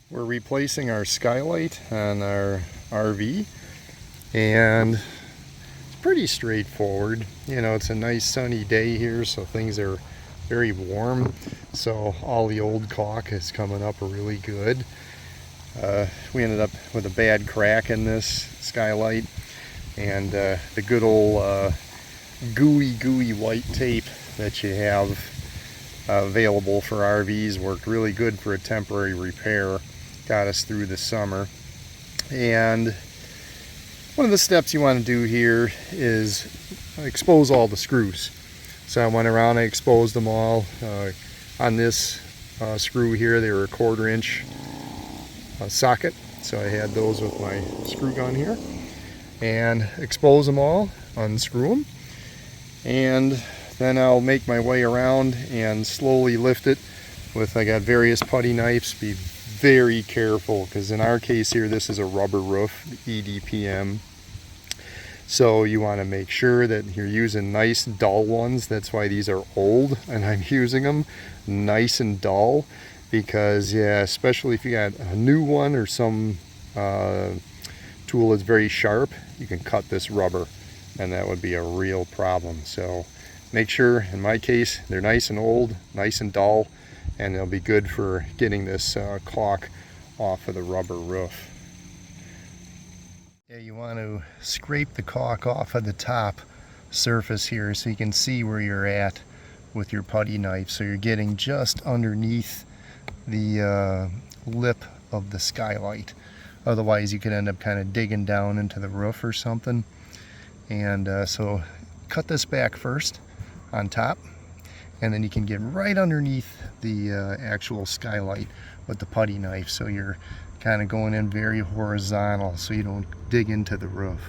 We're replacing our skylight on our RV, and it's pretty straightforward. You know, it's a nice sunny day here, so things are very warm, so all the old caulk is coming up really good. We ended up with a bad crack in this skylight, and the good old gooey white tape that you have available for RVs worked really good for a temporary repair. Got us through the summer. And one of the steps you want to do here is expose all the screws. So I went around, I exposed them all. On this screw here, they were a 1/4 inch socket, so I had those with my screw gun here, and expose them all, unscrew them, and then I'll make my way around and slowly lift it with, I got various putty knives. Be very careful, because in our case here, this is a rubber roof, EDPM. So you want to make sure that you're using nice dull ones. That's why these are old, and I'm using them nice and dull, because yeah, especially if you got a new one or some tool that's very sharp, you can cut this rubber, and that would be a real problem. So make sure, in my case, they're nice and old, nice and dull, and they'll be good for getting this caulk off of the rubber roof. Yeah, you want to scrape the caulk off of the top surface here so you can see where you're at with your putty knife, so you're getting just underneath the lip of the skylight. Otherwise you could end up kind of digging down into the roof or something. And so cut this back first on top, and then you can get right underneath the actual skylight with the putty knife, so you're kind of going in very horizontal so you don't dig into the roof.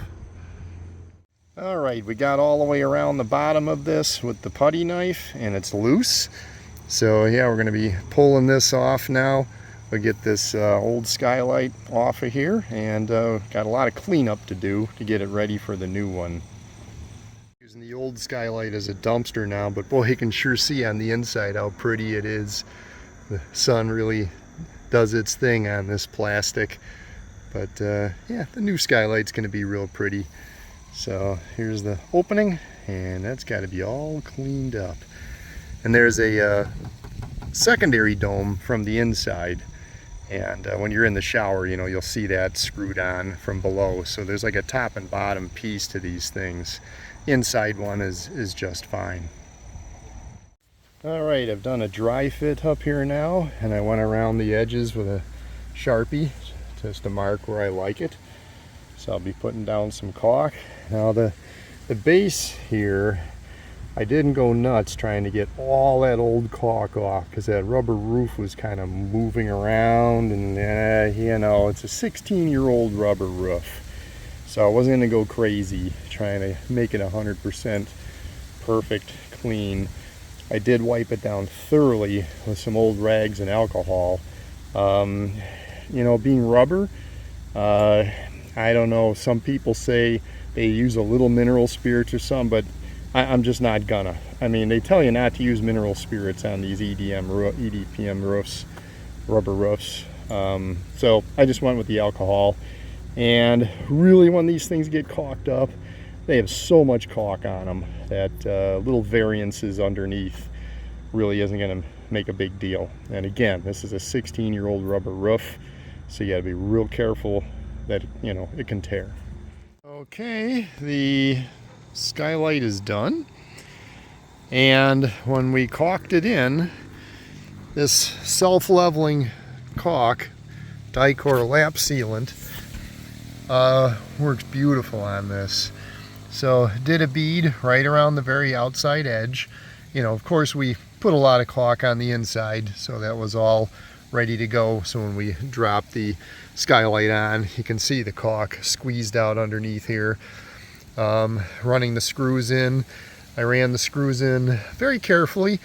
Alright, we got all the way around the bottom of this with the putty knife, and it's loose. So yeah, we're going to be pulling this off now. We'll get this old skylight off of here, and got a lot of cleanup to do to get it ready for the new one. Using the old skylight as a dumpster now, but boy, you can sure see on the inside how pretty it is. The sun really does its thing on this plastic. But yeah, the new skylight's going to be real pretty. So here's the opening, and that's got to be all cleaned up. And there's a secondary dome from the inside, and when you're in the shower, you know, you'll see that screwed on from below. So there's like a top and bottom piece to these things. Inside one is just fine. Alright, I've done a dry fit up here now, and I went around the edges with a Sharpie just to mark where I like it. So I'll be putting down some caulk. Now the base here, I didn't go nuts trying to get all that old caulk off, because that rubber roof was kind of moving around, and you know, it's a 16-year-old rubber roof. So I wasn't going to go crazy trying to make it 100% perfect clean. I did wipe it down thoroughly with some old rags and alcohol. You know, being rubber, I don't know, some people say they use a little mineral spirits or something, but I'm just not gonna. I mean, they tell you not to use mineral spirits on these EDPM roofs, rubber roofs. So I just went with the alcohol. And really, when these things get caulked up, they have so much caulk on them that little variances underneath really isn't going to make a big deal. And again, this is a 16-year-old rubber roof, so you got to be real careful that, you know, it can tear. Okay, the skylight is done, and when we caulked it in, this self-leveling caulk, Dicor lap sealant, works beautiful on this. So did a bead right around the very outside edge. You know, of course we put a lot of caulk on the inside, so that was all ready to go. So when we drop the skylight on, you can see the caulk squeezed out underneath here. Running the screws in, I ran the screws in very carefully.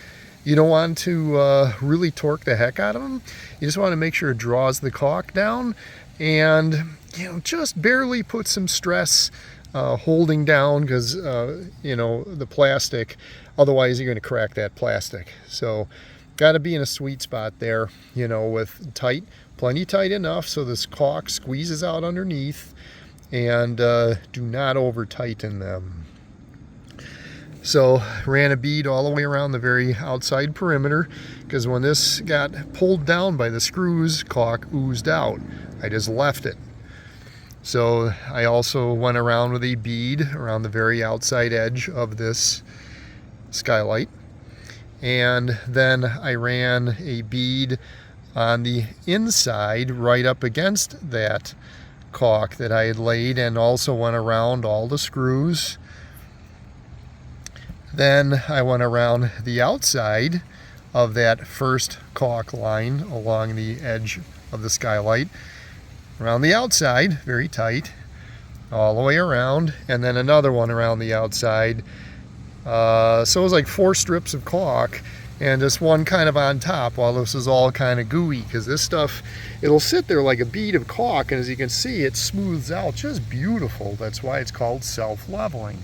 You don't want to really torque the heck out of them. You just want to make sure it draws the caulk down, and you know, just barely put some stress holding down, because you know, the plastic, otherwise you're going to crack that plastic. So got to be in a sweet spot there, you know, with tight plenty tight enough so this caulk squeezes out underneath, and do not over tighten them. So ran a bead all the way around the very outside perimeter, because when this got pulled down by the screws, caulk oozed out. I just left it. So I also went around with a bead around the very outside edge of this Skylight. And then I ran a bead on the inside right up against that caulk that I had laid, and also went around all the screws. Then I went around the outside of that first caulk line along the edge of the Skylight, around the outside, very tight, all the way around, and then another one around the outside. So it was like 4 strips of caulk, and just one kind of on top while this is all kind of gooey, because this stuff, it'll sit there like a bead of caulk, and as you can see, it smooths out just beautiful. That's why it's called self-leveling.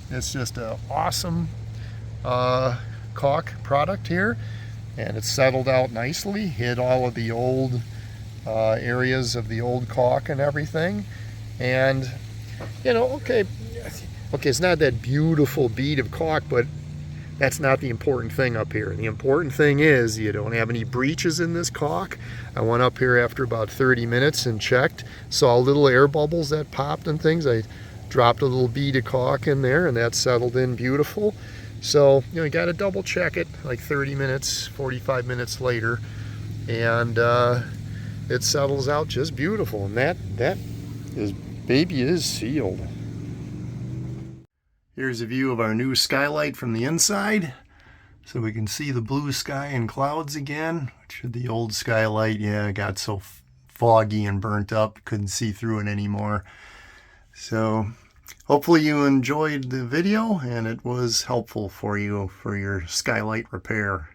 It's just an awesome caulk product here, and it's settled out nicely, hid all of the old areas of the old caulk and everything. And you know, okay, it's not that beautiful bead of caulk, but that's not the important thing up here. The important thing is you don't have any breaches in this caulk. I went up here after about 30 minutes and checked, saw little air bubbles that popped and things. I dropped a little bead of caulk in there, and that settled in beautiful. So you know, you got to double check it like 30 minutes, 45 minutes later, and it settles out just beautiful. And that baby is sealed. Here's a view of our new Skylight from the inside, so we can see the blue sky and clouds again, which the old Skylight, yeah, got so foggy and burnt up, couldn't see through it anymore. So hopefully you enjoyed the video and it was helpful for you for your Skylight repair.